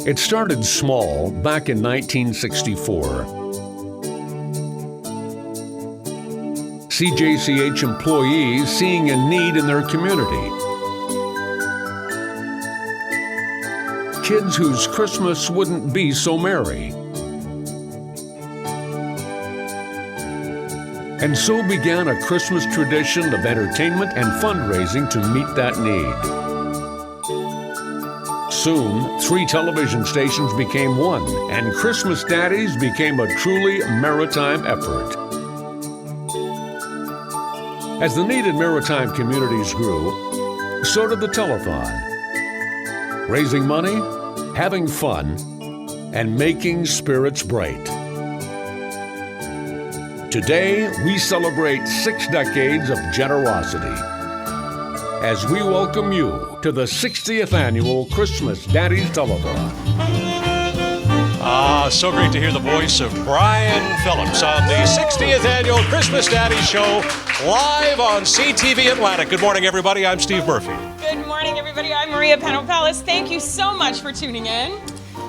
It started small back in 1964. CJCH employees seeing a need in their community. Kids whose Christmas wouldn't be so merry. And so began a Christmas tradition of entertainment and fundraising to meet that need. Soon, 3 television stations became one, and Christmas Daddies became a truly maritime effort. As the need in maritime communities grew, so did the telethon. Raising money, having fun, and making spirits bright. Today, we celebrate 6 decades of generosity as we welcome you to the 60th annual Christmas Daddies Telethon. So great to hear the voice of Brian Phillips on the 60th annual Christmas Daddies show live on CTV Atlantic. Good morning, everybody. I'm Steve Murphy. Good morning, everybody. I'm Maria Panopoulos. Thank you so much for tuning in.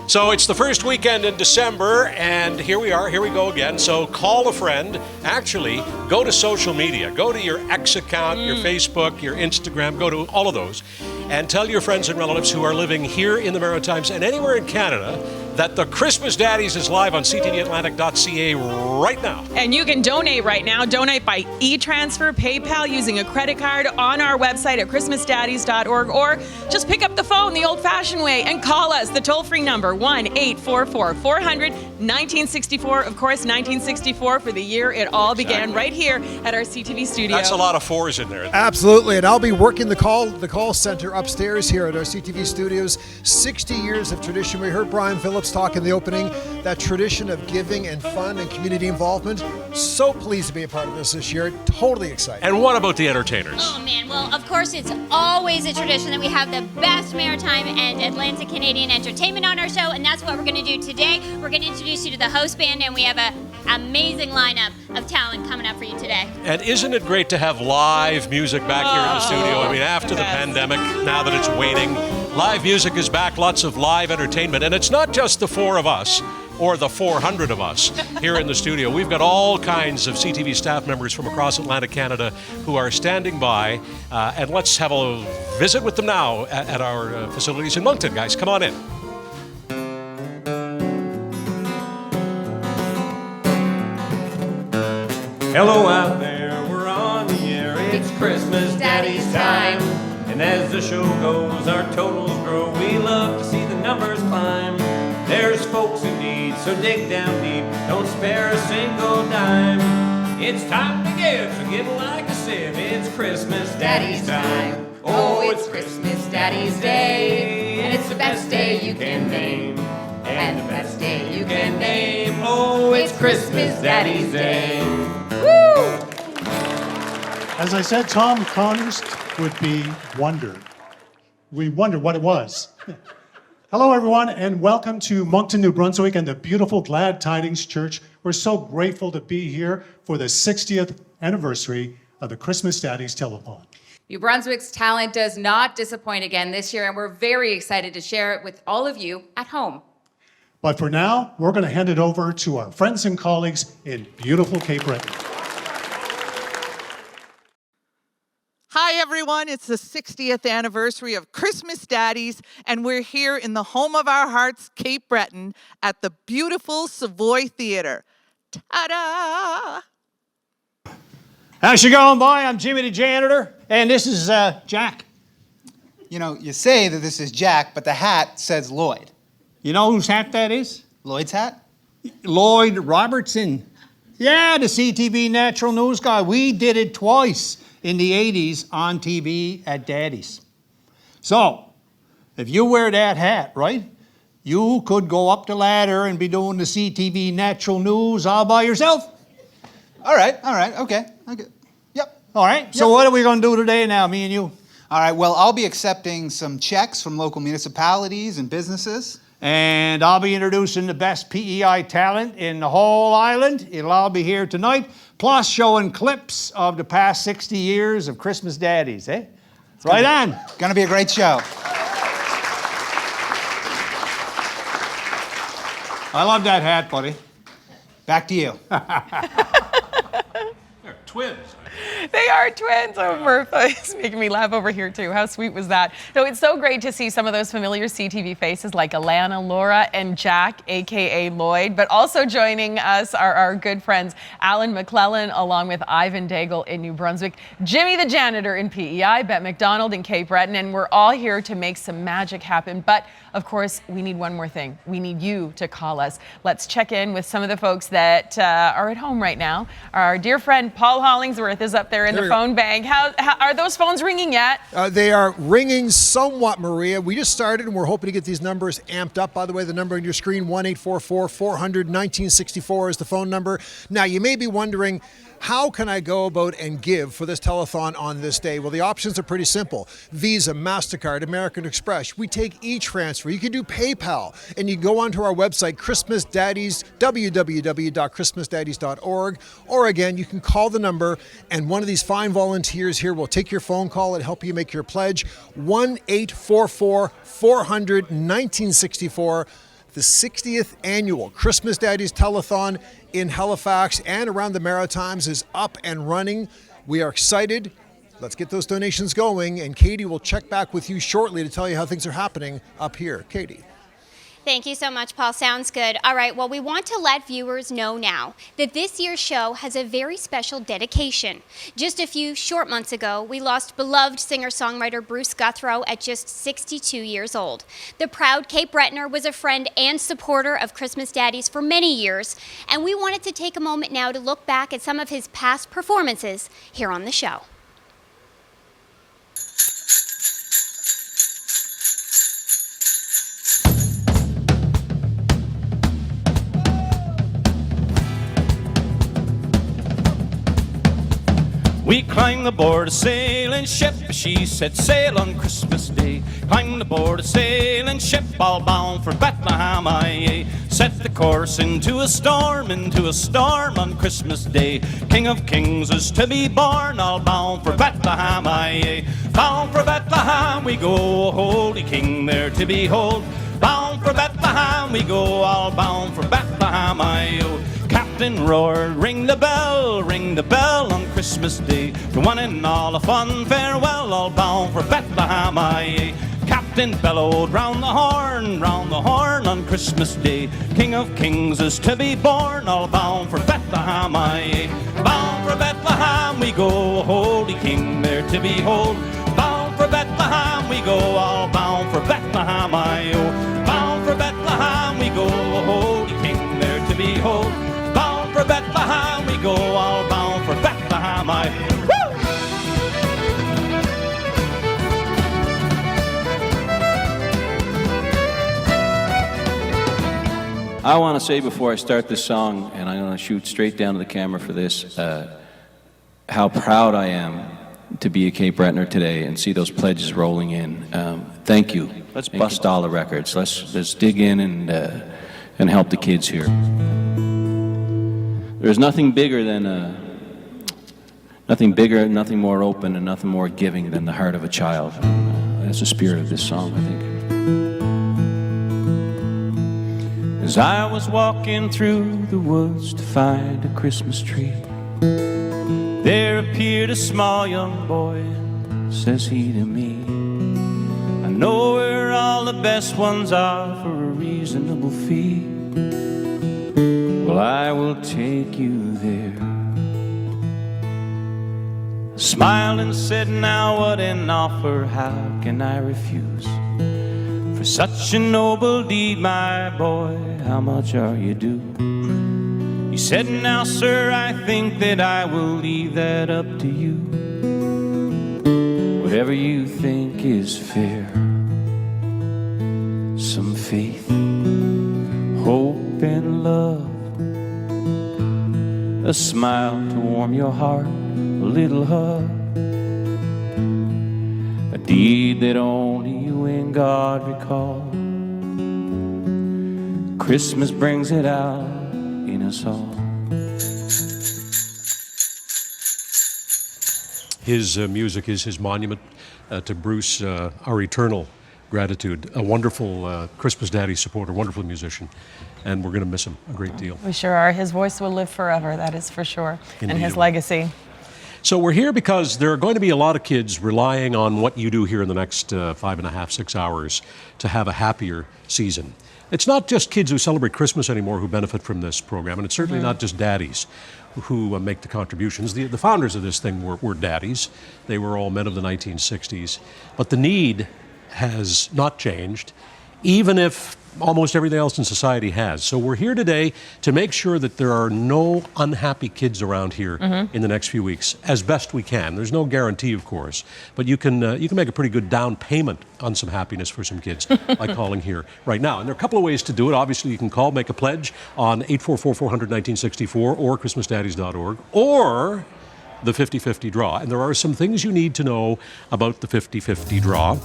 So it's the first weekend in December, and here we are, here we go again. So call a friend. Actually, go to social media. Go to your X account, your Facebook, your Instagram. Go to all of those and tell your friends and relatives who are living here in the Maritimes and anywhere in Canada that the Christmas Daddies is live on ctvatlantic.ca right now. And you can donate right now. Donate by e-transfer, PayPal, using a credit card on our website at christmasdaddies.org, or just pick up the phone the old-fashioned way and call us. The toll-free number, 1-844-400-1964. Of course, 1964 for the year it all began, right here at our CTV studio. That's a lot of 4s in there. Absolutely, and I'll be working the call center upstairs here at our CTV studios. 60 years of tradition. We heard Brian Phillips talk in the opening, that tradition of giving and fun and community involvement. So pleased to be a part of this year. Totally excited. And what about the entertainers? Oh man, well of course it's always a tradition that we have the best maritime and Atlantic Canadian entertainment on our show, and that's what we're going to do today. We're going to introduce you to the host band, and we have an amazing lineup of talent coming up for you today. And isn't it great to have live music back here in the studio? I mean, after the pandemic, now that it's waning, live music is back, lots of live entertainment. And it's not just the 4 of us or the 400 of us here in the studio. We've got all kinds of CTV staff members from across Atlantic Canada who are standing by. And let's have a visit with them now at our facilities in Moncton. Guys, come on in. Hello out there, we're on the air. It's Christmas Daddies time. And as the show goes, our totals grow. We love to see the numbers climb. There's folks in need, so dig down deep. Don't spare a single dime. It's time to give, so give like a sieve. It's Christmas Daddies time. Oh, it's Christmas Daddies Day. And it's the best day you can name. And the best day you can name. Oh, it's Christmas Daddies Day. Woo! As I said, Tom Connors would be wondered. We wondered what it was. Hello, everyone, and welcome to Moncton, New Brunswick and the beautiful Glad Tidings Church. We're so grateful to be here for the 60th anniversary of the Christmas Daddies Telethon. New Brunswick's talent does not disappoint again this year, and we're very excited to share it with all of you at home. But for now, we're going to hand it over to our friends and colleagues in beautiful Cape Breton. Hi, everyone. It's the 60th anniversary of Christmas Daddies, and we're here in the home of our hearts, Cape Breton, at the beautiful Savoy Theatre. Ta-da! How's you going, boy? I'm Jimmy the janitor, and this is Jack. You know, you say that this is Jack, but the hat says Lloyd. You know whose hat that is? Lloyd's hat? Lloyd Robertson. Yeah, the CTV Natural News guy. We did it twice in the 80s on TV at Daddy's. So, if you wear that hat, right, you could go up the ladder and be doing the CTV Natural News all by yourself. All right, okay. Yep. All right, so what are we going to do today now, me and you? All right, well, I'll be accepting some checks from local municipalities and businesses. And I'll be introducing the best PEI talent in the whole island. It'll all be here tonight, plus showing clips of the past 60 years of Christmas Daddies, eh? Right on. Gonna be a great show. I love that hat, buddy. Back to you. They're twins. They are twins. Oh, Murph is making me laugh over here, too. How sweet was that? So it's so great to see some of those familiar CTV faces like Alana, Laura, and Jack, a.k.a. Lloyd. But also joining us are our good friends Alan McClellan, along with Ivan Daigle in New Brunswick, Jimmy the janitor in PEI, Bette McDonald in Cape Breton, and we're all here to make some magic happen. But, of course, we need one more thing. We need you to call us. Let's check in with some of the folks that are at home right now. Our dear friend Paul Hollingsworth is up there in the phone bank. How are those phones ringing yet? They are ringing somewhat, Maria. We just started, and we're hoping to get these numbers amped up. By the way, the number on your screen, 1-844-400-1964 is the phone number. Now, you may be wondering, how can I go about and give for this telethon on this day? Well, the options are pretty simple. Visa, MasterCard, American Express. We take e-transfer. You can do PayPal. And you can go onto our website, Christmas Daddies, www.christmasdaddies.org. Or again, you can call the number, and one of these fine volunteers here will take your phone call and help you make your pledge. 1-844-400-1964. The 60th annual Christmas Daddies Telethon in Halifax and around the Maritimes is up and running. We are excited. Let's get those donations going, and Katie will check back with you shortly to tell you how things are happening up here. Katie. Thank you so much, Paul. Sounds good. All right, well, we want to let viewers know now that this year's show has a very special dedication. Just a few short months ago, we lost beloved singer-songwriter Bruce Guthro at just 62 years old. The proud Cape Bretoner was a friend and supporter of Christmas Daddies for many years, and we wanted to take a moment now to look back at some of his past performances here on the show. We climbed aboard a sailing ship, she said sail on Christmas Day. Climbed aboard a sailing ship, all bound for Bethlehem, aye. Set the course into a storm on Christmas Day. King of Kings is to be born, all bound for Bethlehem, aye. Bound for Bethlehem we go, Holy King there to behold. Bound for Bethlehem we go, all bound for Bethlehem, aye. Captain roared, ring the bell on Christmas Day. To one and all a fond farewell, all bound for Bethlehem, aye. Captain bellowed round the horn on Christmas Day. King of Kings is to be born, all bound for Bethlehem, aye. Bound for Bethlehem we go, Holy King there to behold. Bound for Bethlehem we go, all bound for Bethlehem, aye. Bound for Bethlehem we go, Holy King there to behold. Bound for Bethlehem we go, all bound for Bethlehem, aye. I want to say before I start this song, and I'm going to shoot straight down to the camera for this, how proud I am to be a Cape Bretoner today and see those pledges rolling in. Thank you. Let's bust all the records. Let's dig in and help the kids here. There's nothing bigger than nothing more open, and nothing more giving than the heart of a child. That's the spirit of this song, I think. As I was walking through the woods to find a Christmas tree, there appeared a small young boy, says he to me, I know where all the best ones are for a reasonable fee. Well, I will take you there. I smiled and said, now what an offer, how can I refuse? For such a noble deed, my boy, how much are you due? He said, now sir, I think that I will leave that up to you. Whatever you think is fair. Some faith, hope and love, a smile to warm your heart, a little hug, a deed that only you and God recall. Christmas brings it out in us all. His music is his monument to Bruce, our eternal gratitude. A wonderful Christmas Daddy supporter, wonderful musician, and we're going to miss him a great deal. We sure are. His voice will live forever, that is for sure, Indeed and his it will. legacy. So we're here because there are going to be a lot of kids relying on what you do here in the next 5.5, 6 hours to have a happier season. It's not just kids who celebrate Christmas anymore who benefit from this program, and it's certainly not just daddies who make the contributions. The founders of this thing were daddies. They were all men of the 1960s. But the need has not changed, even if almost everything else in society has. So we're here today to make sure that there are no unhappy kids around here in the next few weeks, as best we can. There's no guarantee, of course, but you can make a pretty good down payment on some happiness for some kids by calling here right now. And there are a couple of ways to do it. Obviously, you can call, make a pledge on 844-400-1964 or christmasdaddies.org, or the 50-50 draw. And there are some things you need to know about the 50-50 draw.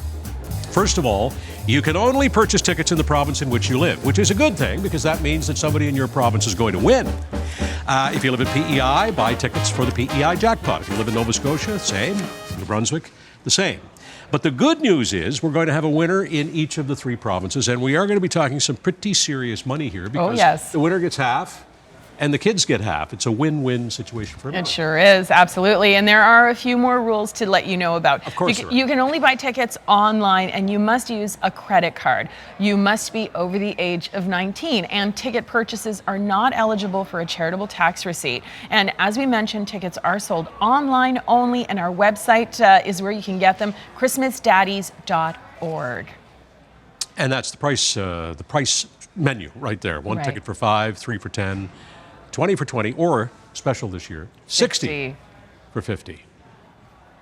First of all, you can only purchase tickets in the province in which you live, which is a good thing because that means that somebody in your province is going to win. If you live in PEI, buy tickets for the PEI jackpot. If you live in Nova Scotia, same. New Brunswick, the same. But the good news is we're going to have a winner in each of the 3 provinces, and we are going to be talking some pretty serious money here because the winner gets half and the kids get half. It's a win-win situation for everyone. It sure is, absolutely. And there are a few more rules to let you know about. Of course you can only buy tickets online, and you must use a credit card. You must be over the age of 19, and ticket purchases are not eligible for a charitable tax receipt. And as we mentioned, tickets are sold online only, and our website is where you can get them, christmasdaddies.org. And that's the price menu right there. One ticket for $5, 3 for $10, 20 for 20, or special this year, 60 for 50.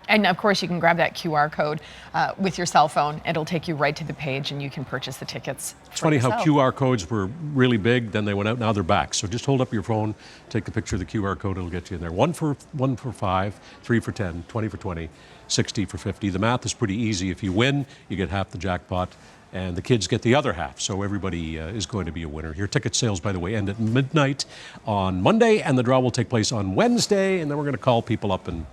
And of course, you can grab that QR code with your cell phone. It'll take you right to the page, and you can purchase the tickets. It's funny how QR codes were really big, then they went out, now they're back. So just hold up your phone, take a picture of the QR code, it'll get you in there. One for $5, 3 for $10, 20 for 20, 60 for 50. The math is pretty easy. If you win, you get half the jackpot, and the kids get the other half. So everybody is going to be a winner here. Ticket sales, by the way, end at midnight on Monday, and the draw will take place on Wednesday, and then we're going to call people up and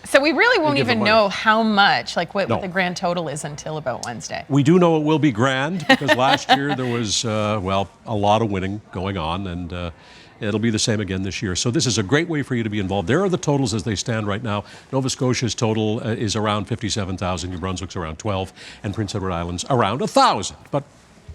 So we really won't give them even money. know how much, like what No. the grand total is until about Wednesday. We do know it will be grand because last year there was, a lot of winning going on, and it'll be the same again this year. So this is a great way for you to be involved. There are the totals as they stand right now. Nova Scotia's total is around 57,000, New Brunswick's around 12, and Prince Edward Island's around 1,000. But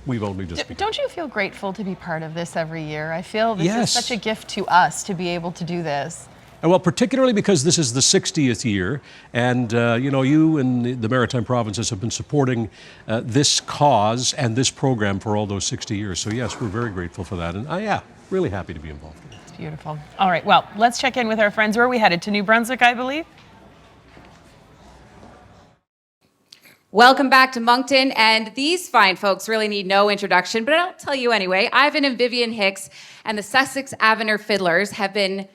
we've only just begun. Don't you feel grateful to be part of this every year? I feel this Yes. is such a gift to us to be able to do this. And well, particularly because this is the 60th year, and you and the Maritime provinces have been supporting this cause and this program for all those 60 years. So yes, we're very grateful for that, and really happy to be involved. It's beautiful. All right, well, let's check in with our friends. Where are we headed? To New Brunswick, I believe? Welcome back to Moncton, and these fine folks really need no introduction, but I'll tell you anyway. Ivan and Vivian Hicks and the Sussex Avenue Fiddlers have been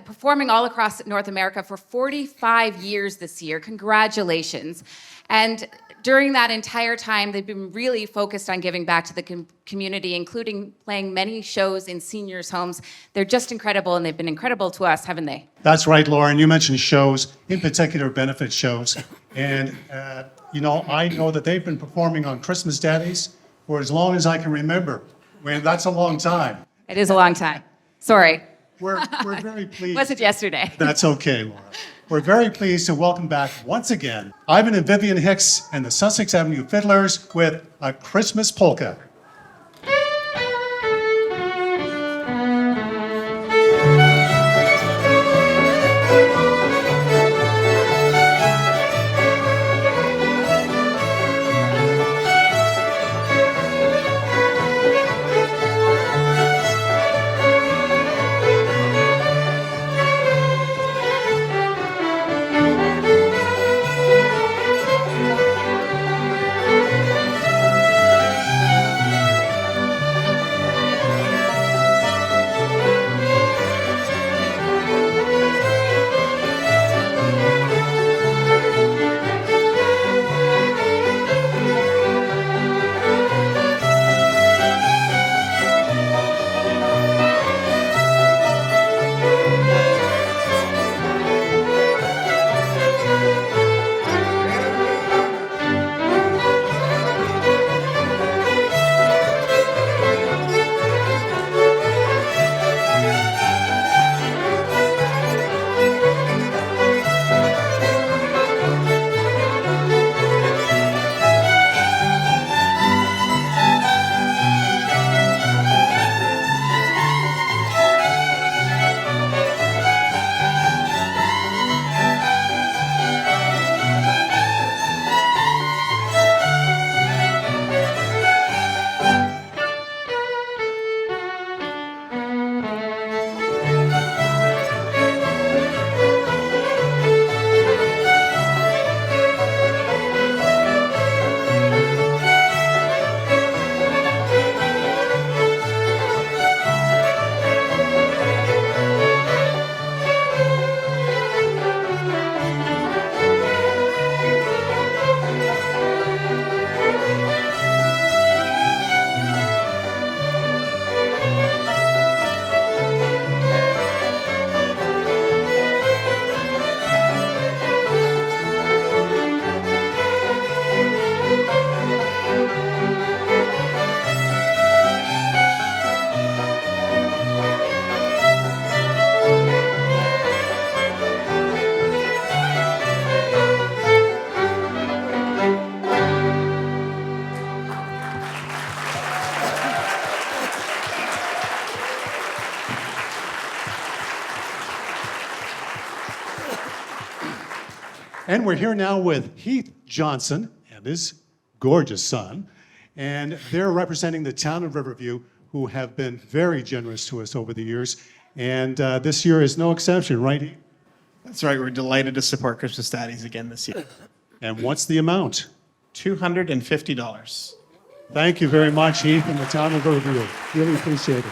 performing all across North America for 45 years this year. Congratulations. And during that entire time, they've been really focused on giving back to the community, including playing many shows in seniors' homes. They're just incredible, and they've been incredible to us, haven't they? That's right, Lauren. You mentioned shows, in particular benefit shows. And, I know that they've been performing on Christmas Daddies for as long as I can remember. That's a long time. It is a long time. Sorry. We're very pleased. Was it yesterday? That's okay, Laura. We're very pleased to welcome back once again Ivan and Vivian Hicks and the Sussex Avenue Fiddlers with a Christmas polka. And we're here now with Heath Johnson and his gorgeous son. And they're representing the town of Riverview, who have been very generous to us over the years. And this year is no exception, right, Heath? That's right. We're delighted to support Christmas Daddies again this year. And what's the amount? $250. Thank you very much, Heath, and the town of Riverview. Really appreciate it.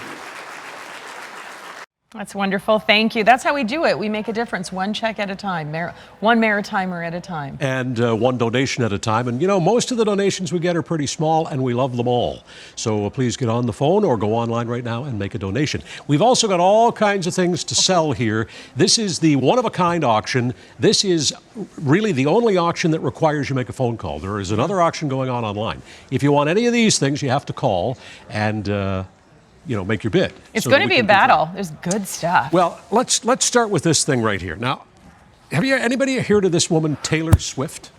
That's wonderful. Thank you. That's how we do it. We make a difference one check at a time, one Maritimer at a time. And one donation at a time. And, you know, most of the donations we get are pretty small, and we love them all. So please get on the phone or go online right now and make a donation. We've also got all kinds of things to sell here. This is the one-of-a-kind auction. This is really the only auction that requires you make a phone call. There is another auction going on online. If you want any of these things, you have to call and make your bid. It's going to be a battle. There's good stuff. Well, let's start with this thing right here. Now, anybody heard of this woman, Taylor Swift?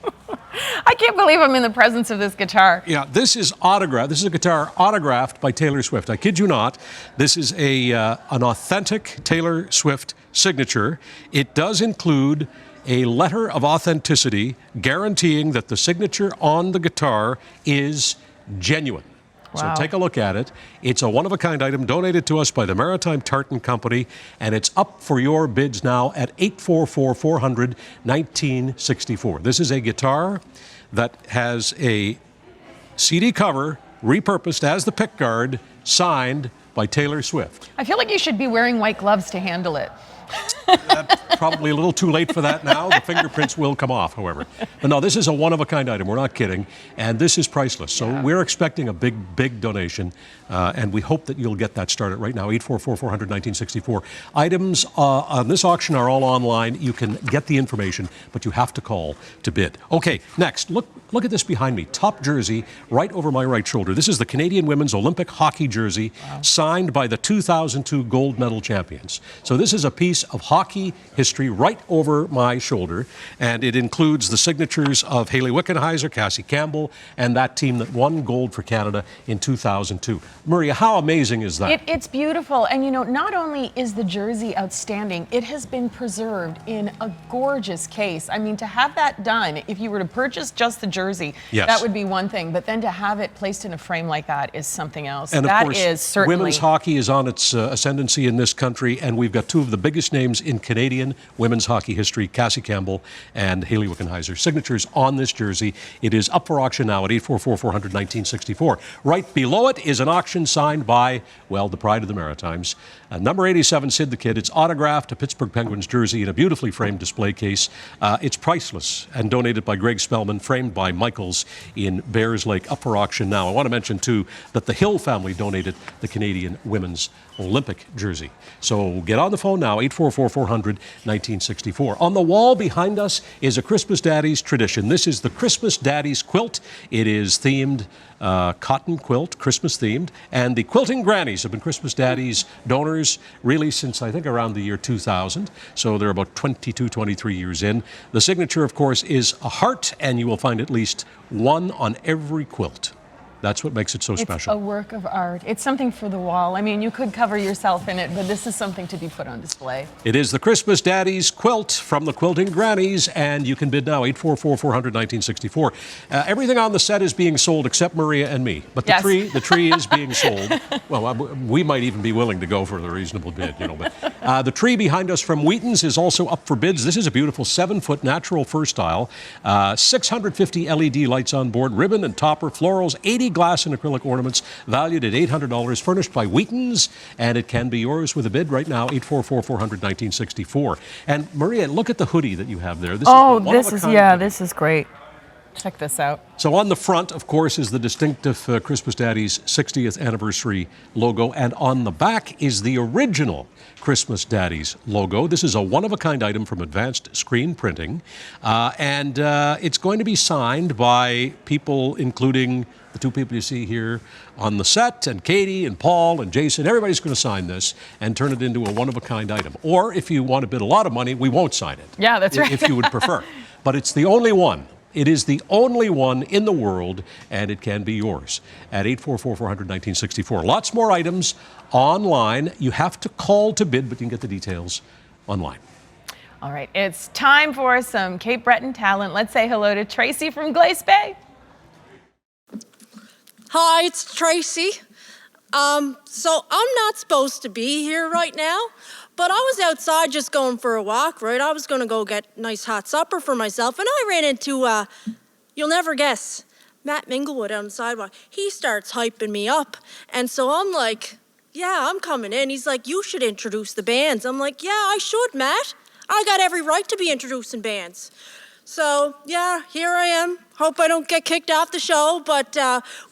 I can't believe I'm in the presence of this guitar. Yeah, this is autographed. This is a guitar autographed by Taylor Swift. I kid you not. This is an authentic Taylor Swift signature. It does include a letter of authenticity guaranteeing that the signature on the guitar is genuine. Wow. So take a look at it. It's a one-of-a-kind item donated to us by the Maritime Tartan Company, and it's up for your bids now at 844-400-1964. This is a guitar that has a CD cover repurposed as the pickguard, signed by Taylor Swift. I feel like you should be wearing white gloves to handle it. Probably a little too late for that now. The fingerprints will come off, however. But no, this is a one-of-a-kind item. We're not kidding. And this is priceless. So we're expecting a big donation. And we hope that you'll get that started right now. 844-400-1964. Items on this auction are all online. You can get the information, but you have to call to bid. Okay, next. Look at this behind me. Top jersey right over my right shoulder. This is the Canadian Women's Olympic Hockey jersey, signed by the 2002 gold medal champions. So this is a piece of hockey history right over my shoulder, and it includes the signatures of Hayley Wickenheiser, Cassie Campbell, and that team that won gold for Canada in 2002. Maria, how amazing is that? It's beautiful, and not only is the jersey outstanding, it has been preserved in a gorgeous case. I mean, to have that done, if you were to purchase just the jersey, yes, that would be one thing, but then to have it placed in a frame like that is something else. And that of course, is certainly... women's hockey is on its ascendancy in this country, and we've got two of the biggest names in Canadian women's hockey history, Cassie Campbell and Hayley Wickenheiser. Signatures on this jersey. It is up for auction now at 844-400-1964. Right below it is an auction signed by, well, the pride of the Maritimes. Number 87, Sid the Kid. It's autographed, a Pittsburgh Penguins jersey in a beautifully framed display case. It's priceless and donated by Greg Spellman, framed by Michaels in Bears Lake, up for auction now. I want to mention, too, that the Hill family donated the Canadian Women's Olympic jersey. So get on the phone now, 844-400-1964. On the wall behind us is a Christmas Daddies tradition. This is the Christmas Daddies quilt. It is themed cotton quilt, Christmas themed, and the Quilting Grannies have been Christmas Daddies donors really since I think around the year 2000. So they're about 22, 23 years in. The signature, of course, is a heart, and you will find at least one on every quilt. That's what makes it so special. It's a work of art. It's something for the wall. I mean, you could cover yourself in it, but this is something to be put on display. It is the Christmas Daddies quilt from the Quilting Grannies, and you can bid now, 844-400-1964. Everything on the set is being sold except Maria and me, but the tree is being sold. Well, we might even be willing to go for the reasonable bid, But the tree behind us from Wheaton's is also up for bids. This is a beautiful 7-foot natural fir style, 650 LED lights on board, ribbon and topper, florals, 80 glass and acrylic ornaments, valued at $800, furnished by Wheaton's, and it can be yours with a bid right now, 844-400-1964. And Maria, look at the hoodie that you have there. This is great. Check this out. So on the front, of course, is the distinctive Christmas Daddies 60th anniversary logo, and on the back is the original Christmas Daddies logo. This is a one-of-a-kind item from Advanced Screen Printing, and it's going to be signed by people including the two people you see here on the set, and Katie and Paul and Jason. Everybody's going to sign this and turn it into a one-of-a-kind item. Or if you want to bid a lot of money, we won't sign it. Yeah, that's right. If you would prefer. But it's the only one. It is the only one in the world, and it can be yours at 844-400-1964. Lots more items online. You have to call to bid, but you can get the details online. All right, it's time for some Cape Breton talent. Let's say hello to Tracy from Glace Bay. Hi, it's Tracy. So I'm not supposed to be here right now, but I was outside just going for a walk, right? I was gonna go get a nice hot supper for myself, and I ran into, you'll never guess, Matt Minglewood on the sidewalk. He starts hyping me up, and so I'm like, yeah, I'm coming in. He's like, you should introduce the bands. I'm like, yeah, I should, Matt. I got every right to be introducing bands. So, yeah, here I am. Hope I don't get kicked off the show, but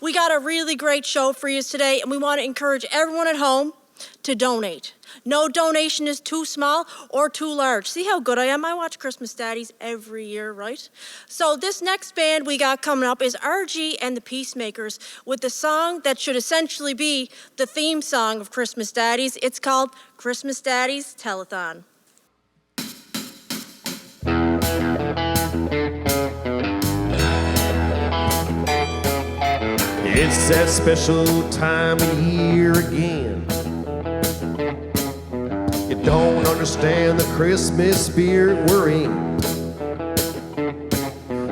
we got a really great show for you today, and we want to encourage everyone at home to donate. No donation is too small or too large. See how good I am? I watch Christmas Daddies every year, right? So this next band we got coming up is R.G and the Peacemakers with the song that should essentially be the theme song of Christmas Daddies. It's called Christmas Daddies Telethon. It's that special time of year again. You don't understand the Christmas spirit we're in.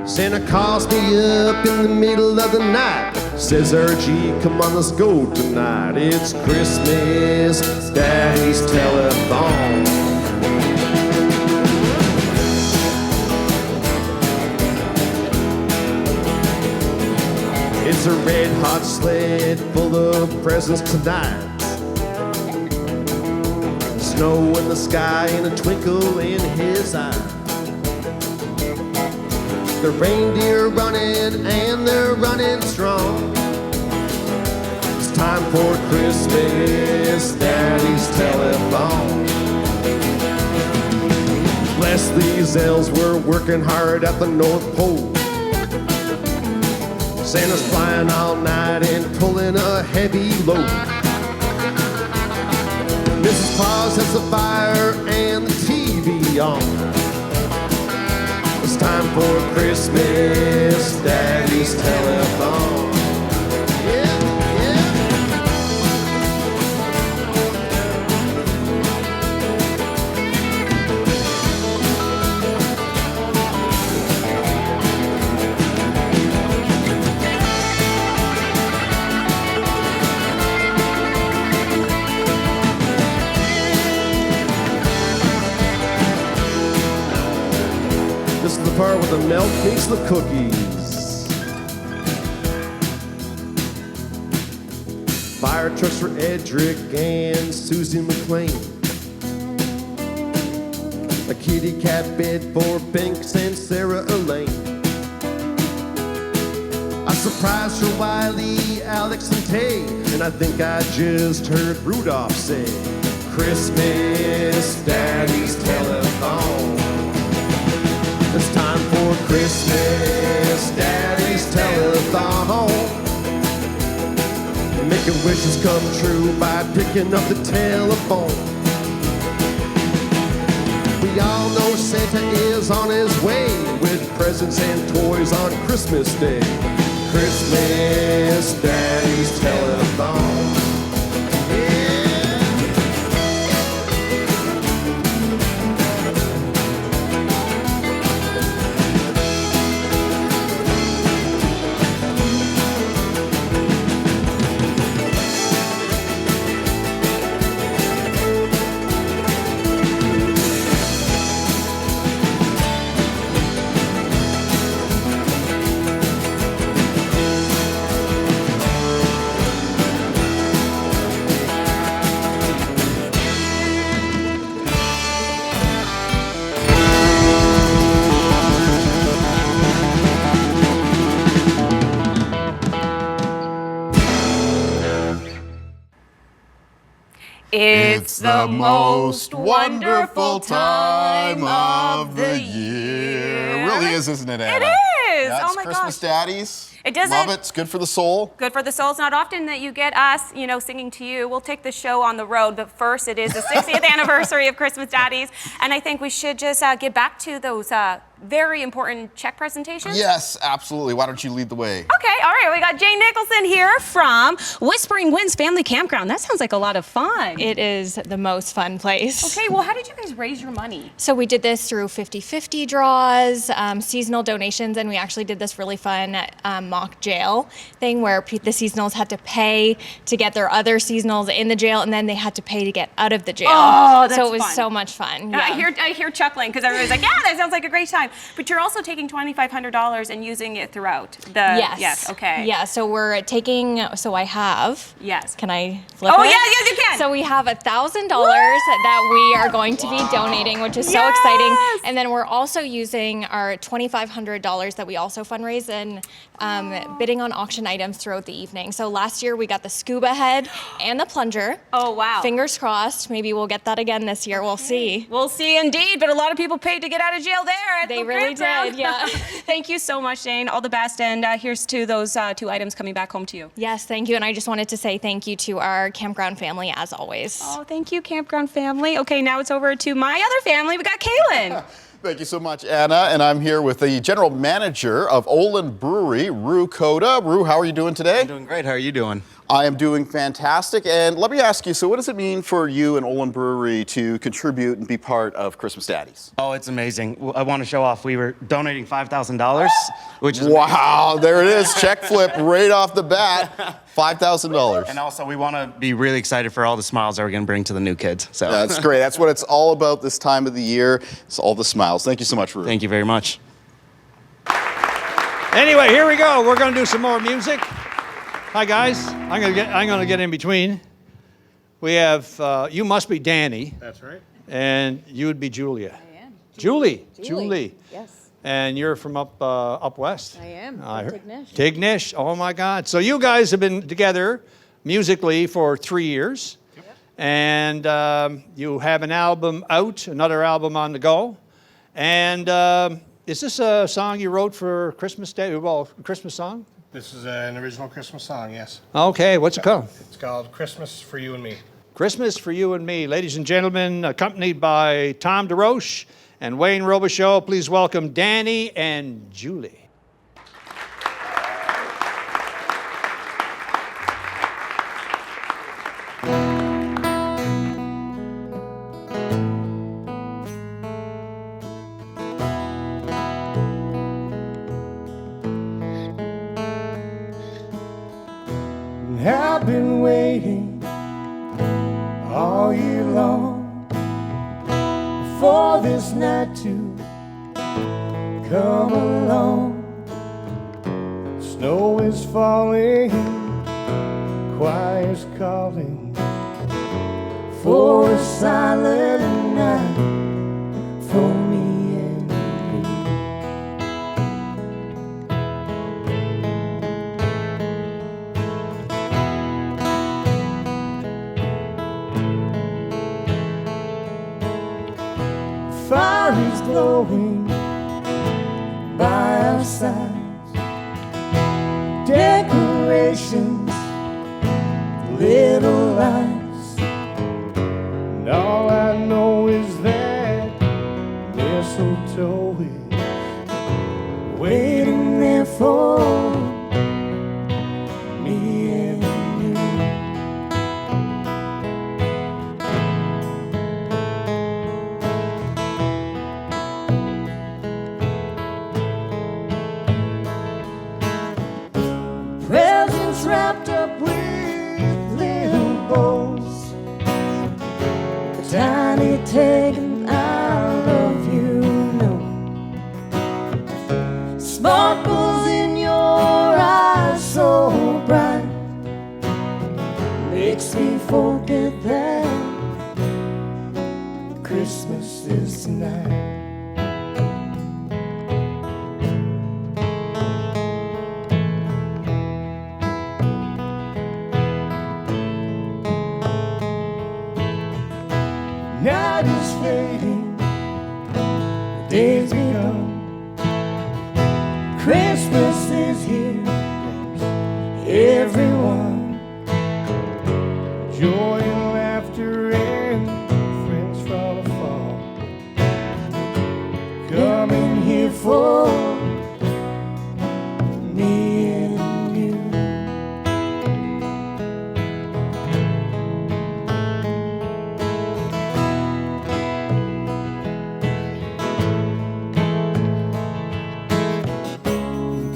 Santa calls me up in the middle of the night, says, R.G, come on, let's go tonight. It's Christmas Daddies Telethon. It's a red hot sled full of presents tonight. Snow in the sky and a twinkle in his eye. The reindeer running and they're running strong. It's time for Christmas Daddies Telethon. Bless these elves, we're working hard at the North Pole. Santa's flying all night and pulling a heavy load. Mrs. Claus has the fire and the TV on. It's time for Christmas Daddies Telethon. This is the part where the milk meets the cookies. Fire trucks for Edric and Susie McLean. A kitty cat bed for Binks and Sarah Elaine. A surprise for Wiley, Alex, and Tay. And I think I just heard Rudolph say, Christmas Daddies Telethon. It's time for Christmas Daddies Telethon. Making wishes come true by picking up the telephone. We all know Santa is on his way with presents and toys on Christmas Day. Christmas Daddies Telethon. It's the most wonderful time of the year. It really is, isn't it, Anna? It is. Yeah, Oh it's my Christmas gosh. Daddies. It doesn't. Love it. It's good for the soul. Good for the soul. It's not often that you get us, singing to you. We'll take the show on the road, but first it is the 60th anniversary of Christmas Daddies, and I think we should just get back to those very important check presentations? Yes, absolutely. Why don't you lead the way? Okay, all right. We got Jane Nicholson here from Whispering Winds Family Campground. That sounds like a lot of fun. It is the most fun place. Okay, well, how did you guys raise your money? So we did this through 50-50 draws, seasonal donations, and we actually did this really fun mock jail thing where the seasonals had to pay to get their other seasonals in the jail, and then they had to pay to get out of the jail. Oh, that's so it was fun. so much fun. Yeah. I hear chuckling because everybody's like, yeah, that sounds like a great time. But you're also taking $2,500 and using it throughout. Yes. Yes, okay. Yeah, so we're taking, so I have. Yes. Can I flip Oh, it? yes, you can. So we have $1,000 that we are going to be donating, which is so exciting. And then we're also using our $2,500 that we also fundraise and bidding on auction items throughout the evening. So last year we got the scuba head and the plunger. Oh, wow. Fingers crossed. Maybe we'll get that again this year. We'll see. We'll see indeed, but a lot of people paid to get out of jail there. They really did, yeah. Thank you so much, Jane. All the best, and here's to those 2 items coming back home to you. Yes, thank you. And I just wanted to say thank you to our campground family as always. Oh, thank you, campground family. Okay, now it's over to my other family. We got Kaylin. Thank you so much, Anna. And I'm here with the general manager of Olin Brewery, Rue Coda. Rue, how are you doing today? I'm doing great. How are you doing? I am doing fantastic. And let me ask you, so what does it mean for you and Olin Brewery to contribute and be part of Christmas Daddies? Oh, it's amazing. I want to show off. We were donating $5,000, which is wow, there it is. Check flip right off the bat. $5,000. And also, we want to be really excited for all the smiles that we're going to bring to the new kids. So that's great. That's what it's all about this time of the year. It's all the smiles. Thank you so much, Rue. Thank you very much. Anyway, here we go. We're going to do some more music. Hi, guys. I'm gonna get in between. We have, you must be Danny. That's right. And you would be Julia. I am. Julie. Yes. And you're from up west? I am. I heard. Tignish. Tignish. Oh, my God. So you guys have been together musically for 3 years. Yep. And you have an album out, another album on the go. And is this a song you wrote for Christmas Day? Well, a Christmas song? This is an original Christmas song, yes. Okay, what's it called? It's called Christmas for You and Me. Christmas for You and Me. Ladies and gentlemen, accompanied by Tom DeRoche and Wayne Robichaud, please welcome Danny and Julie. I've been waiting all year long for this night to come along. Snow is falling, choir's calling for a silent night for me and fire is glowing by our sides, decorations, little lights, and all I know is that mistletoe is waiting there for me and you. Presents wrapped up with little bows, a tiny token I love you know, sparkles in your eyes so bright, makes me forget that Christmas is tonight. Night is fading, the day's begun, Christmas is here, everyone, joy and laughter and friends from afar, coming here for me and you.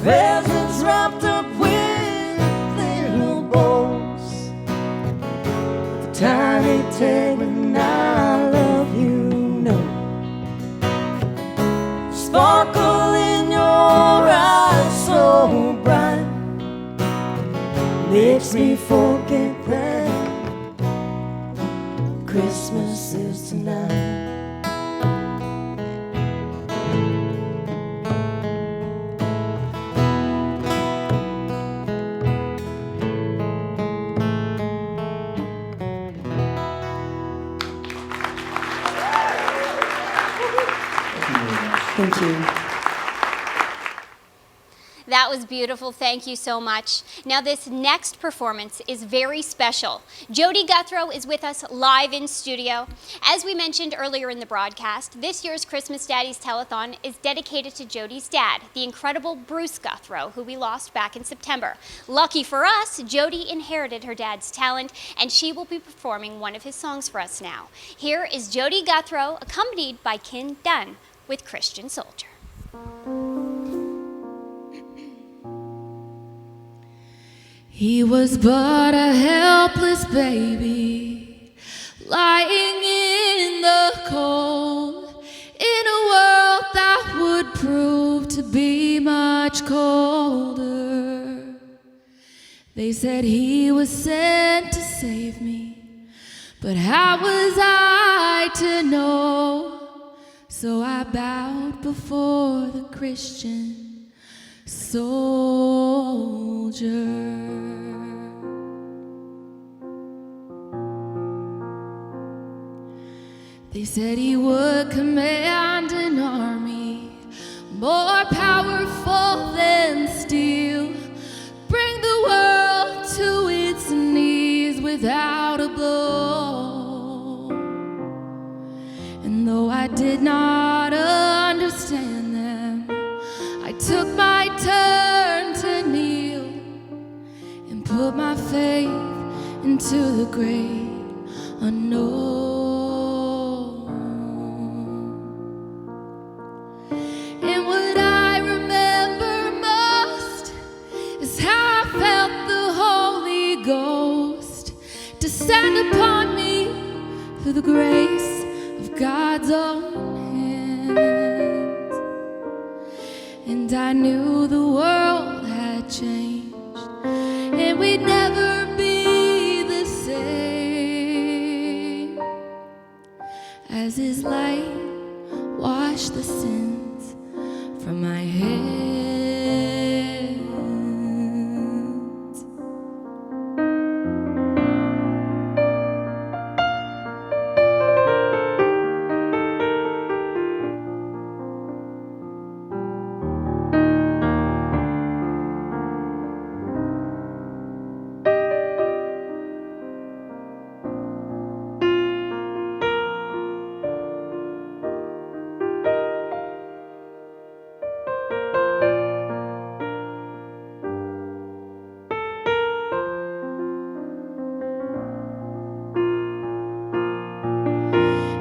Presents wrapped up with little bows, the tiny tag with I love you note. Sparkle in your eyes so bright, makes me forget that Christmas is tonight. Thank you. That was beautiful. Thank you so much. Now, this next performance is very special. Jodi Guthro is with us live in studio. As we mentioned earlier in the broadcast, this year's Christmas Daddies Telethon is dedicated to Jodi's dad, the incredible Bruce Guthro, who we lost back in September. Lucky for us, Jodi inherited her dad's talent, and she will be performing one of his songs for us now. Here is Jodi Guthro, accompanied by Kin Dunn with Christian Soldier. He was but a helpless baby, lying in the cold, in a world that would prove to be much colder. They said he was sent to save me, but how was I to know? So I bowed before the Christian soldier. They said he would command an army more powerful than steel, bring the world to its knees without a blow. And though I did not understand them, I took my turn to kneel and put my faith into the great unknown. And what I remember most is how I felt the Holy Ghost descend upon me through the grace of God's own hands. And I knew the world had changed, and we'd never be the same, as his light washed the sins from my hands.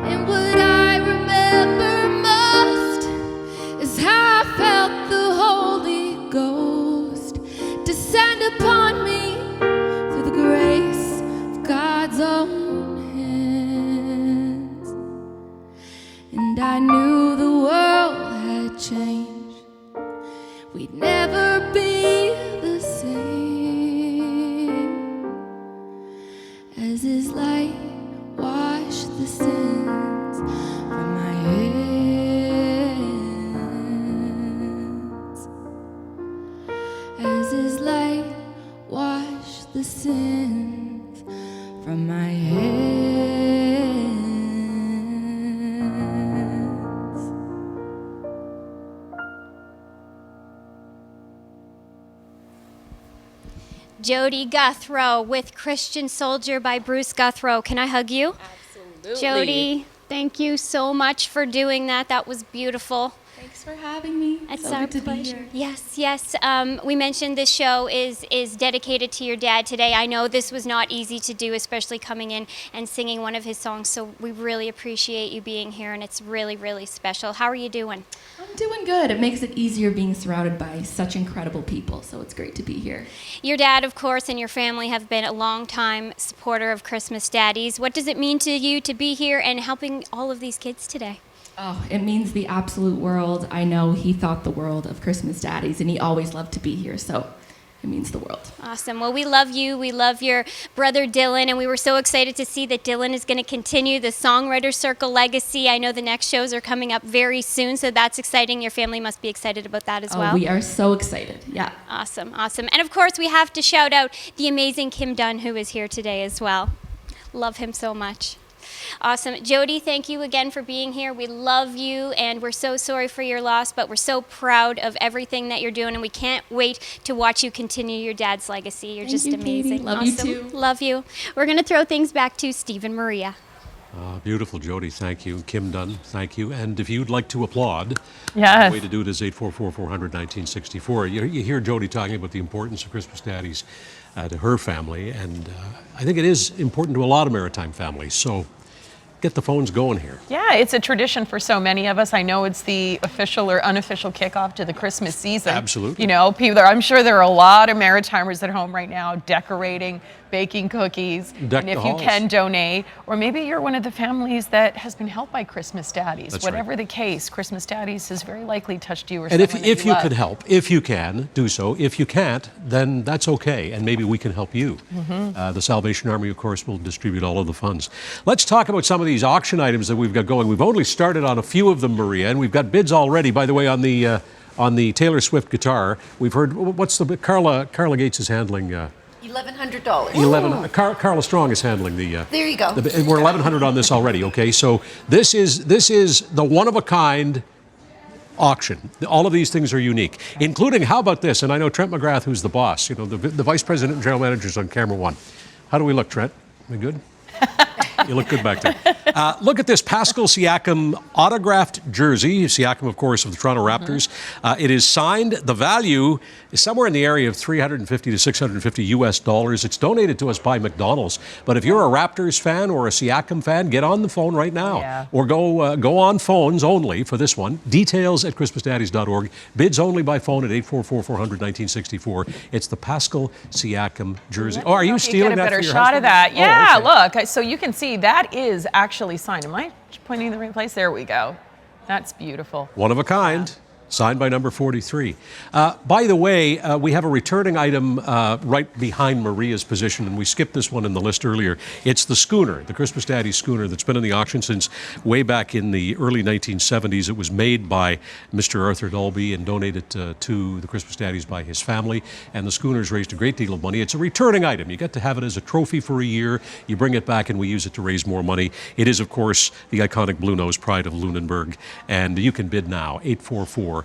And what I remember most is how I felt the Holy Ghost descend upon me through the grace of God's own hands. And I knew the world had changed, we'd never be the same, as his light washed the sins from my hands, as his light washed the sins from my hands. Jodi Guthro with Christian Soldier by Bruce Guthro. Can I hug you? Absolutely. Jodi, thank you so much for doing that. That was beautiful. Thanks Thanks for having me. It's our pleasure. Yes, yes. We mentioned this show is dedicated to your dad today. I know this was not easy to do, especially coming in and singing one of his songs, so we really appreciate you being here, and it's really, really special. How are you doing? I'm doing good. It makes it easier being surrounded by such incredible people, so it's great to be here. Your dad, of course, and your family have been a long-time supporter of Christmas Daddies. What does it mean to you to be here and helping all of these kids today? Oh, it means the absolute world. I know he thought the world of Christmas Daddies, and he always loved to be here, so it means the world. Awesome. Well, we love you. We love your brother Dylan, and we were so excited to see that Dylan is going to continue the Songwriter Circle legacy. I know the next shows are coming up very soon, so that's exciting. Your family must be excited about that as well. We are so excited. Yeah. Awesome, awesome. And of course, we have to shout out the amazing Kim Dunn, who is here today as well. Love him so much. Awesome. Jodi, thank you again for being here. We love you, and we're so sorry for your loss, but we're so proud of everything that you're doing, and we can't wait to watch you continue your dad's legacy. You're just amazing. Katie. Love you too. Love you. We're going to throw things back to Steve and Maria. Beautiful, Jodi. Thank you. Kim Dunn, thank you. And if you'd like to applaud, yes. The way to do it is 844-400-1964. You hear Jodi talking about the importance of Christmas Daddies to her family, and I think it is important to a lot of maritime families. So get the phones going here. Yeah, it's a tradition for so many of us. I know it's the official or unofficial kickoff to the Christmas season. Absolutely. You know, I'm sure there are a lot of Maritimers at home right now decorating, baking cookies. Deck and if the you halls. can donate, or maybe you're one of the families that has been helped by Christmas Daddies. That's Whatever the case, Christmas Daddies has very likely touched you or And someone if that you love. could help, if you can, do so. If you can't, then that's okay, and maybe we can help you. The Salvation Army, of course, will distribute all of the funds. Let's talk about some of these auction items that we've got going. We've only started on a few of them, Maria, and we've got bids already. By the way, on the Taylor Swift guitar, we've heard what's the Carla Gates is handling. $1,100. Carla Strong is handling the. There you go. We're $1,100 on this already. Okay, so this is the one of a kind auction. All of these things are unique, including, how about this? And I know Trent McGrath, who's the boss. You know, the vice president and general manager's on camera one. How do we look, Trent? We good? You look good back there. Look at this Pascal Siakam autographed jersey. Siakam, of course, of the Toronto Raptors. It is signed. The value is somewhere in the area of $350 to $650 US. It's donated to us by McDonald's. But if you're a Raptors fan or a Siakam fan, get on the phone right now. Or go on phones only for this one. Details at ChristmasDaddies.org. Bids only by phone at 844-400-1964. It's the Pascal Siakam jersey. Oh, are you stealing that for your Get a better shot husband? of that. Oh, Yeah, okay. look. So you can see that is actually signed. Am I pointing in the right place? There we go. That's beautiful. One of a kind. Signed by number 43. By the way, we have a returning item right behind Maria's position, and we skipped this one in the list earlier. It's the schooner, the Christmas Daddy schooner that's been in the auction since way back in the early 1970s. It was made by Mr. Arthur Dolby and donated to the Christmas Daddies by his family, and the schooner's raised a great deal of money. It's a returning item. You get to have it as a trophy for a year. You bring it back, and we use it to raise more money. It is, of course, the iconic Blue Nose Pride of Lunenburg, and you can bid now, 844-400-1964.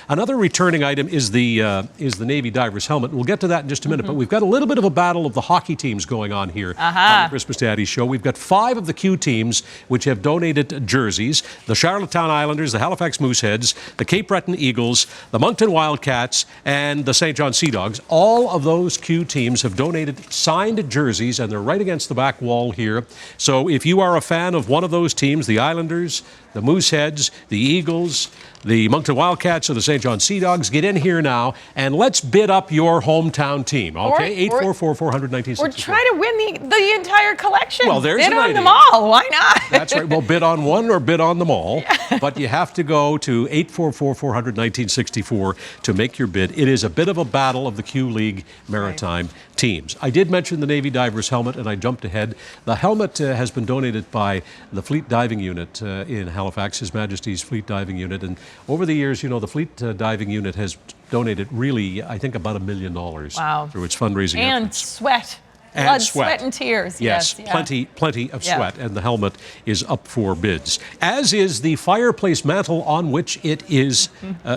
Another returning item is the Navy diver's helmet. We'll get to that in just a minute, but we've got a little bit of a battle of the hockey teams going on here on the Christmas Daddy Show. We've got 5 of the Q teams which have donated jerseys: the Charlottetown Islanders, the Halifax Mooseheads, the Cape Breton Eagles, the Moncton Wildcats, and the St. John Sea Dogs. All of those Q teams have donated signed jerseys, and they're right against the back wall here. So if you are a fan of one of those teams, the Islanders, the Mooseheads, the Eagles, the Moncton Wildcats, or the St. John Sea Dogs, get in here now and let's bid up your hometown team. Okay, 844-400-1964. Or try to win the entire collection. Well, there's bid an on idea. them all. Why not? That's right. Well, bid on one or bid on them all. But you have to go to 844-400-1964 to make your bid. It is a bit of a battle of the Q League Maritime teams. I did mention the Navy diver's helmet, and I jumped ahead. The helmet has been donated by the Fleet Diving Unit in Halifax, His Majesty's Fleet Diving Unit. And over the years, you know, the Fleet Diving Unit has donated really, I think, about $1 million through its fundraising And efforts. sweat and Blood, sweat. sweat, and tears. Yes, yeah. plenty of Yeah. sweat, and the helmet is up for bids. As is the fireplace mantle on which it is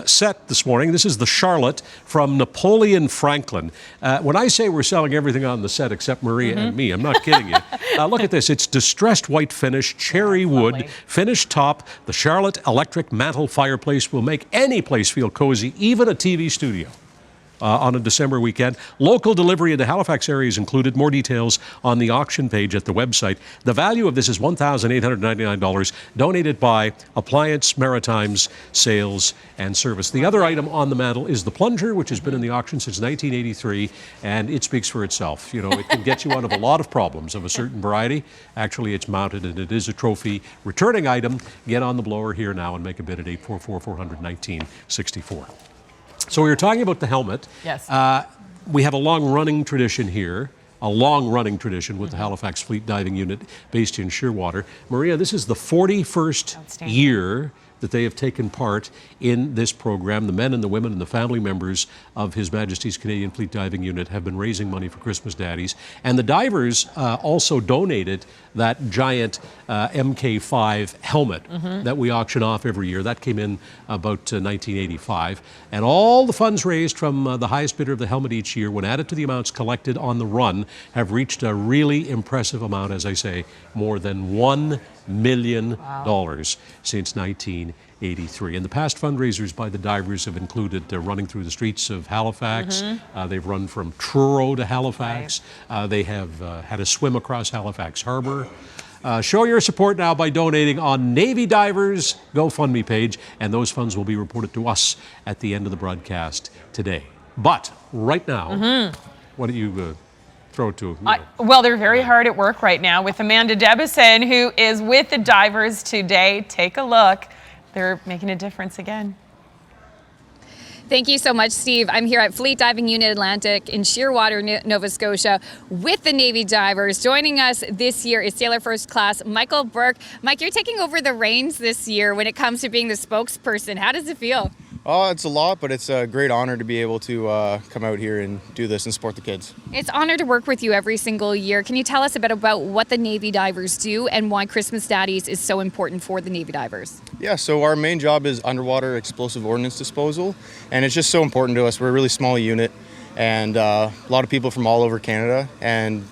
set this morning. This is the Charlotte from Napoleon Franklin. When I say we're selling everything on the set except Maria and me, I'm not kidding you. Look at this. It's distressed white finish, cherry wood, finished top. The Charlotte electric mantle fireplace will make any place feel cozy, even a TV studio. On a December weekend. Local delivery in the Halifax area is included. More details on the auction page at the website. The value of this is $1,899, donated by Appliance Maritimes Sales and Service. The other item on the mantle is the plunger, which has been in the auction since 1983, and it speaks for itself. You know, it can get you out of a lot of problems of a certain variety. Actually, it's mounted, and it is a trophy returning item. Get on the blower here now and make a bid at 844-400-1964. So we were talking about the helmet. Yes. We have a long-running tradition here, with the Halifax Fleet Diving Unit based in Shearwater. Maria, this is the 41st year that they have taken part in this program. The men and the women and the family members of His Majesty's Canadian Fleet Diving Unit have been raising money for Christmas Daddies. And the divers also donated that giant MK5 helmet that we auction off every year. That came in about 1985. And all the funds raised from the highest bidder of the helmet each year, when added to the amounts collected on the run, have reached a really impressive amount, as I say, more than $1 million since 1983. And the past fundraisers by the divers have included running through the streets of Halifax. They've run from Truro to Halifax. They have had a swim across Halifax Harbor. Show your support now by donating on Navy Divers GoFundMe page, and those funds will be reported to us at the end of the broadcast today. But right now, why don't you throw it to Well, they're very hard at work right now with Amanda Debison, who is with the divers today. Take a look. They're making a difference again. Thank you so much, Steve. I'm here at Fleet Diving Unit Atlantic in Shearwater, Nova Scotia, with the Navy divers. Joining us this year is Sailor First Class Michael Burke. Mike, you're taking over the reins this year when it comes to being the spokesperson. How does it feel? Oh, it's a lot, but it's a great honor to be able to come out here and do this and support the kids. It's an honor to work with you every single year. Can you tell us a bit about what the Navy divers do and why Christmas Daddies is so important for the Navy divers? Yeah, so our main job is underwater explosive ordnance disposal, and it's just so important to us. We're a really small unit, and a lot of people from all over Canada, and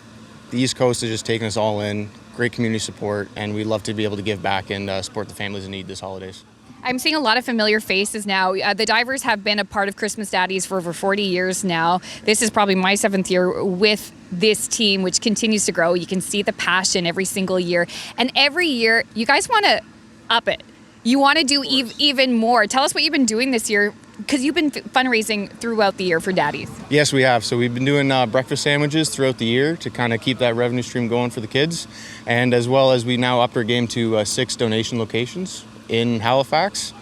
the East Coast has just taken us all in. Great community support, and we love to be able to give back and support the families in need this holidays. I'm seeing a lot of familiar faces now. The divers have been a part of Christmas Daddies for over 40 years now. This is probably my 7th year with this team, which continues to grow. You can see the passion every single year. And every year, you guys want to up it. You want to do even more. Tell us what you've been doing this year, because you've been fundraising throughout the year for Daddies. Yes, we have. So we've been doing breakfast sandwiches throughout the year to kind of keep that revenue stream going for the kids. And as well as we now up our game to 6 donation locations in Halifax.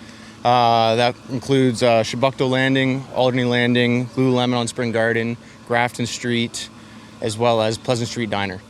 That includes Chebucto Landing, Alderney Landing, Lululemon on Spring Garden, Grafton Street, as well as Pleasant Street Diner.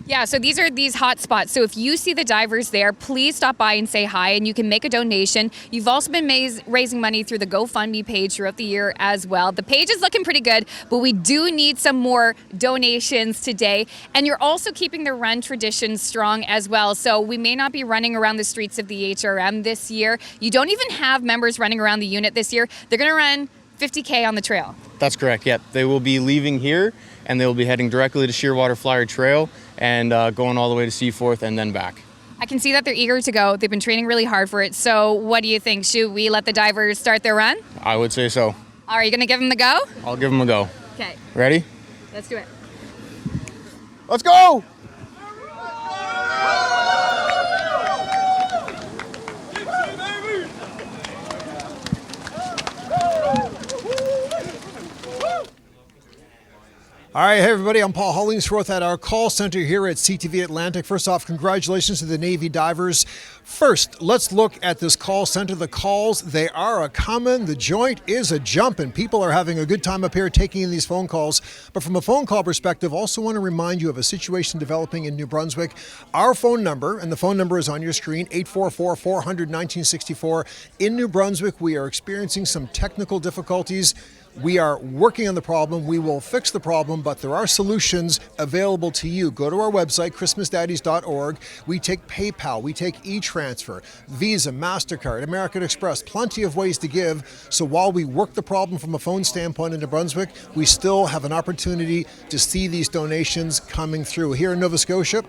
Yeah, so these are these hot spots. So if you see the divers there, please stop by and say hi, and you can make a donation. You've also been raising money through the GoFundMe page throughout the year as well. The page is looking pretty good, but we do need some more donations today. And you're also keeping the run tradition strong as well. So we may not be running around the streets of the HRM this year. You don't even have members running around the unit this year. They're going to run 50K on the trail. That's correct, yep. They will be leaving here, and they will be heading directly to Shearwater Flyer Trail and going all the way to Seaforth and then back. I can see that they're eager to go. They've been training really hard for it. So what do you think? Should we let the divers start their run? I would say so. Are you going to give them the go? I'll give them a go. Okay. Ready? Let's do it. Let's go! All right, hey everybody, I'm Paul Hollingsworth at our call center here at CTV Atlantic. First off, congratulations to the Navy divers. First, let's look at this call center. The calls, they are a-comin'. The joint is a-jumpin'. People are having a good time up here taking in these phone calls. But from a phone call perspective, also want to remind you of a situation developing in New Brunswick. Our phone number, and the phone number is on your screen, 844-400-1964. In New Brunswick, we are experiencing some technical difficulties. We are working on the problem. We will fix the problem, but there are solutions available to you. Go to our website, christmasdaddies.org. We take PayPal, we take e-transfer, Visa, MasterCard, American Express, plenty of ways to give. So while we work the problem from a phone standpoint in New Brunswick, we still have an opportunity to see these donations coming through. Here in Nova Scotia,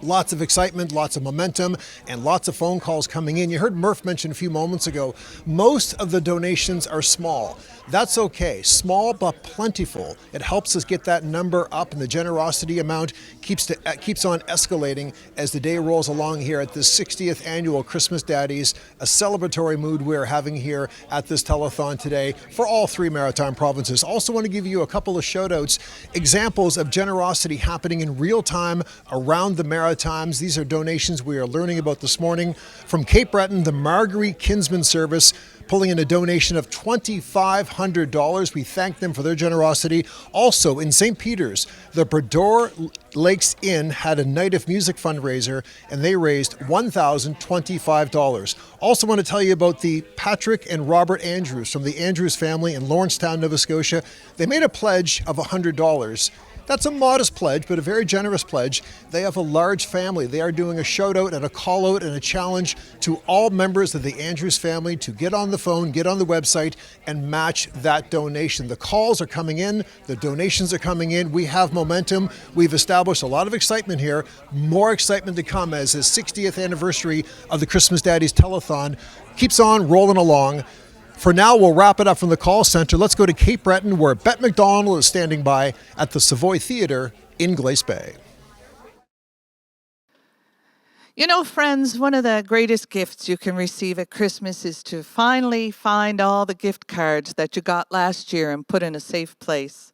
lots of excitement, lots of momentum, and lots of phone calls coming in. You heard Murph mention a few moments ago, most of the donations are small. That's okay, small but plentiful. It helps us get that number up, and the generosity amount keeps on escalating as the day rolls along here at this 60th annual Christmas Daddies, a celebratory mood we're having here at this telethon today for all 3 maritime provinces. Also want to give you a couple of shout outs, examples of generosity happening in real time around the Maritimes. These are donations we are learning about this morning. From Cape Breton, the Marguerite Kinsman Service pulling in a donation of $2,500. We thank them for their generosity. Also in St. Peter's, the Bredor Lakes Inn had a night of music fundraiser, and they raised $1,025. Also want to tell you about the Patrick and Robert Andrews from the Andrews family in Lawrencetown, Nova Scotia. They made a pledge of $100. That's a modest pledge, but a very generous pledge. They have a large family. They are doing a shout out and a call out and a challenge to all members of the Andrews family to get on the phone, get on the website, and match that donation. The calls are coming in, the donations are coming in. We have momentum. We've established a lot of excitement here. More excitement to come as the 60th anniversary of the Christmas Daddies Telethon keeps on rolling along. For now, we'll wrap it up from the call center. Let's go to Cape Breton, where Bette McDonald is standing by at the Savoy Theatre in Glace Bay. You know, friends, one of the greatest gifts you can receive at Christmas is to finally find all the gift cards that you got last year and put in a safe place.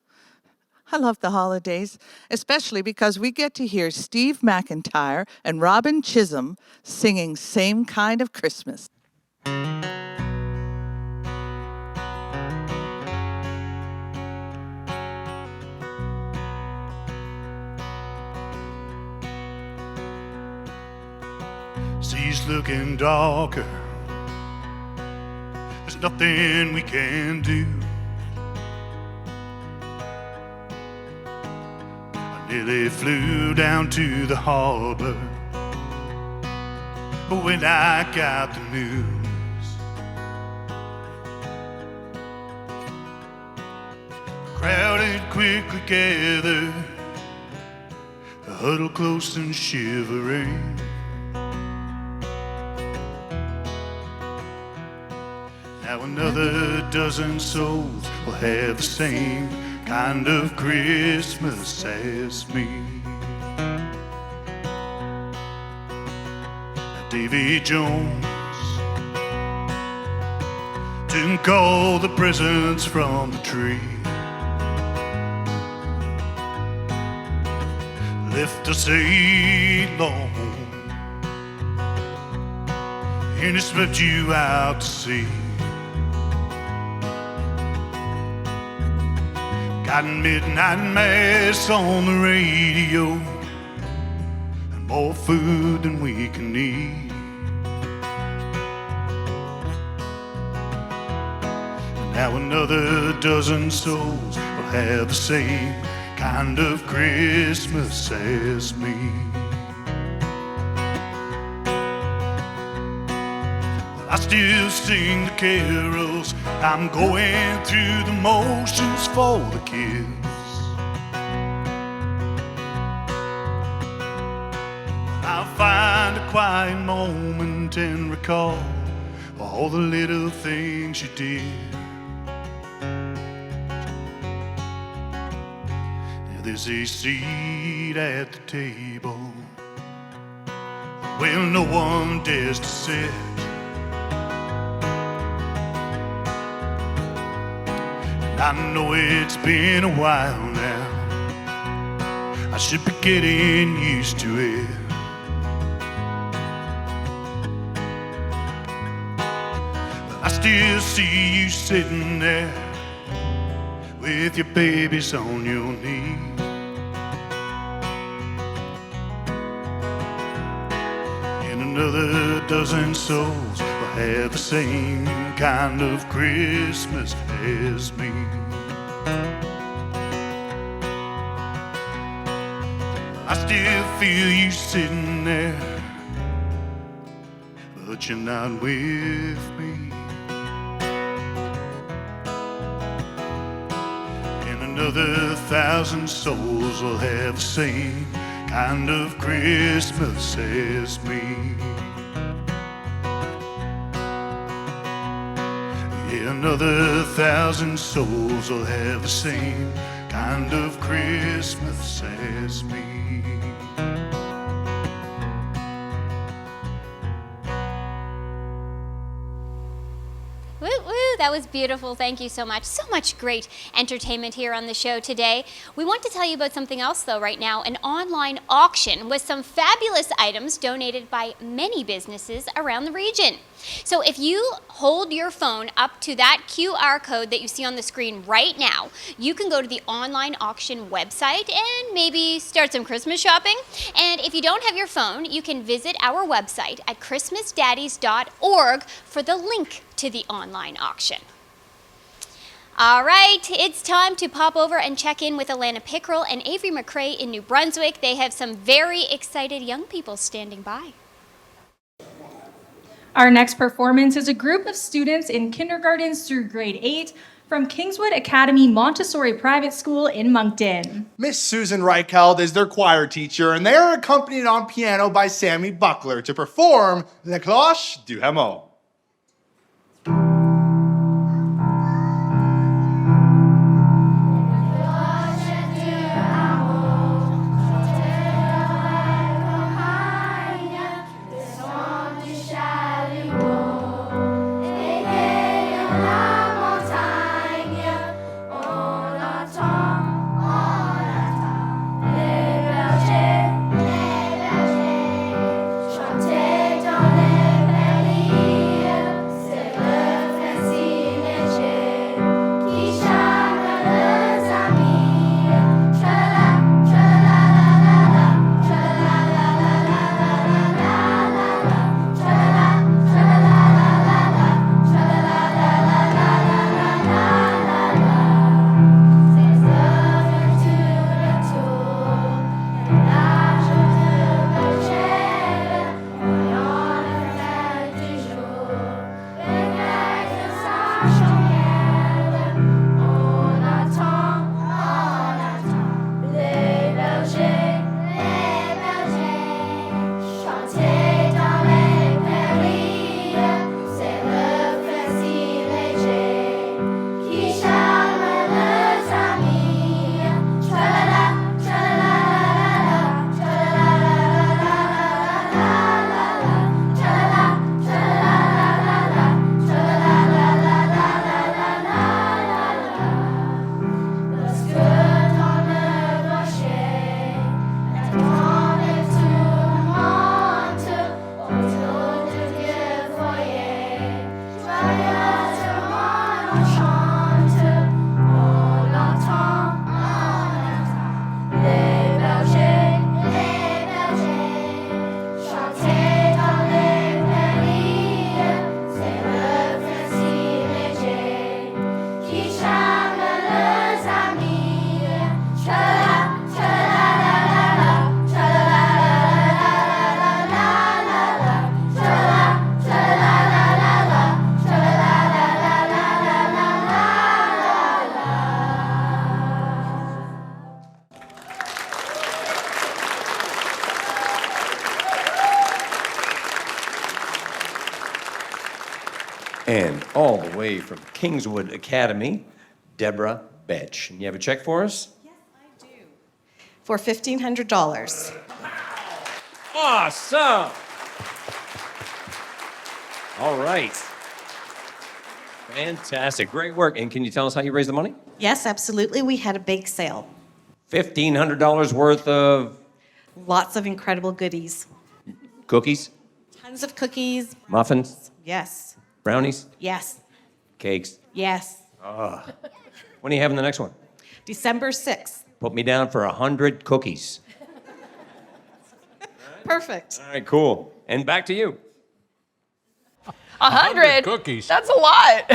I love the holidays, especially because we get to hear Steve Macintyre and Robyn Chisolm singing Same Kind of Christmas. Sea's looking darker. There's nothing we can do. I nearly flew down to the harbor, but when I got the news, crowded quickly gathered, huddled close and shivering. Now another dozen souls will have the same kind of Christmas as me. Davy Jones took all the presents from the tree, left us alone, and he swept you out to sea. Got midnight mass on the radio, and more food than we can eat. And now another dozen souls will have the same kind of Christmas as me. I still sing the carols, I'm going through the motions for the kids. I'll find a quiet moment and recall all the little things you did. There's a seat at the table where no one dares to sit. I know it's been a while now, I should be getting used to it. But I still see you sitting there with your babies on your knee. And another dozen souls will have the same kind of Christmas as me. I still feel you sitting there, but you're not with me. And another 1,000 souls will have the same kind of Christmas as me. Yeah, another 1,000 souls will have the same kind of Christmas as me. Woo woo, that was beautiful. Thank you so much. So much great entertainment here on the show today. We want to tell you about something else though right now, an online auction with some fabulous items donated by many businesses around the region. So if you hold your phone up to that QR code that you see on the screen right now, you can go to the online auction website and maybe start some Christmas shopping. And if you don't have your phone, you can visit our website at christmasdaddies.org for the link to the online auction. All right, it's time to pop over and check in with Alana Pickrell and Avery McRae in New Brunswick. They have some very excited young people standing by. Our next performance is a group of students in kindergartens through grade 8 from Kingswood Academy Montessori Private School in Moncton. Miss Susan Reicheld is their choir teacher, and they are accompanied on piano by Sammy Buckler to perform La Cloche du Hameau. And all the way from Kingswood Academy, Deborah Betch. And you have a check for us? For $1,500. Awesome! All right. Fantastic. Great work. And can you tell us how you raised the money? Yes, absolutely. We had a bake sale. $1,500 worth of Lots of incredible goodies. cookies, Tons of cookies. muffins, Yes. brownies, Yes. cakes. Yes. Ah. When are you having the next one? December 6th. Put me down for 100 cookies. Perfect. All right, cool. And back to you. 100 cookies. That's a lot.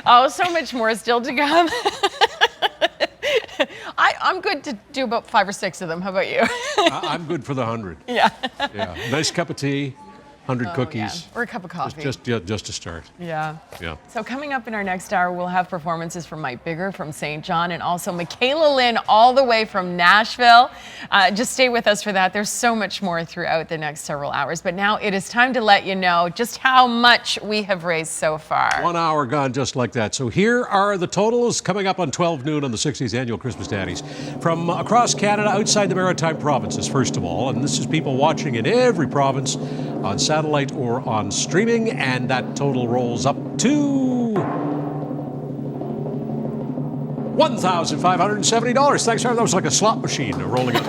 Oh, so much more still to come. I'm good to do about 5 or 6 of them. How about you? I'm good for the 100. Yeah. Yeah. Nice cup of tea, 100 cookies. Yeah. Or a cup of coffee. Just to start. Yeah. Yeah. So coming up in our next hour, we'll have performances from Mike Bigger from St. John and also Michaela Lynn all the way from Nashville. Just stay with us for that. There's so much more throughout the next several hours. But now it is time to let you know just how much we have raised so far. 1 hour gone just like that. So here are the totals coming up on 12 noon on the 60th Annual Christmas Daddies. From across Canada, outside the Maritime provinces, first of all. And this is people watching in every province on satellite or on streaming, and that total rolls up to $1,570. Thanks, sir. That was like a slot machine rolling up.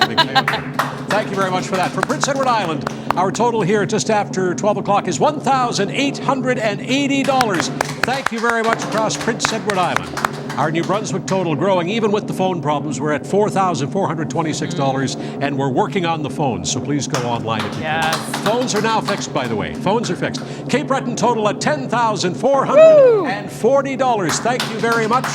Thank you very much for that. For Prince Edward Island, our total here just after 12 o'clock is $1,880. Thank you very much across Prince Edward Island. Our New Brunswick total growing, even with the phone problems. We're at $4,426, and we're working on the phones, so please go online if you can. Phones are now fixed, by the way. Phones are fixed. Cape Breton total at $10,440. Thank you very much.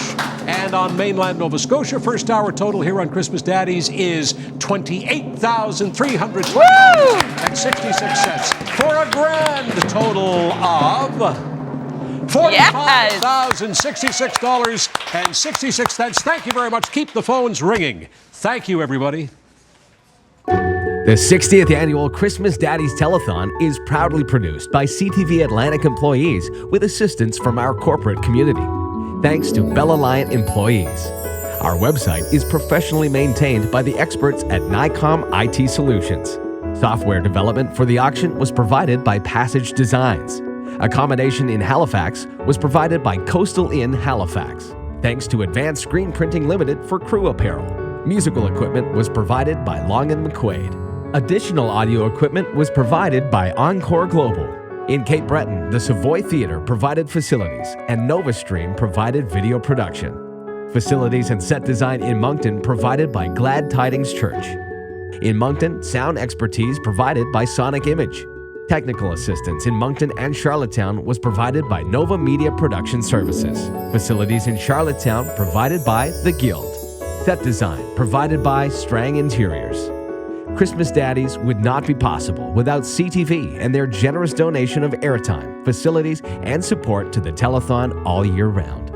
And on mainland Nova Scotia, first hour total here on Christmas Daddies is $28,320.66 for a grand total of $45,066.66. Thank you very much. Keep the phones ringing. Thank you, everybody. The 60th Annual Christmas Daddies Telethon is proudly produced by CTV Atlantic employees with assistance from our corporate community. Thanks to Bell Alliant employees. Our website is professionally maintained by the experts at Nycom IT Solutions. Software development for the auction was provided by Passage Designs. Accommodation in Halifax was provided by Coastal Inn Halifax. Thanks to Advanced Screen Printing Limited for crew apparel. Musical equipment was provided by Long & McQuaid. Additional audio equipment was provided by Encore Global. In Cape Breton, the Savoy Theatre provided facilities, and NovaStream provided video production. Facilities and set design in Moncton provided by Glad Tidings Church. In Moncton, sound expertise provided by Sonic Image. Technical assistance in Moncton and Charlottetown was provided by Nova Media Production Services. Facilities in Charlottetown provided by The Guild. Set design provided by Strang Interiors. Christmas Daddies would not be possible without CTV and their generous donation of airtime, facilities, and support to the telethon all year round.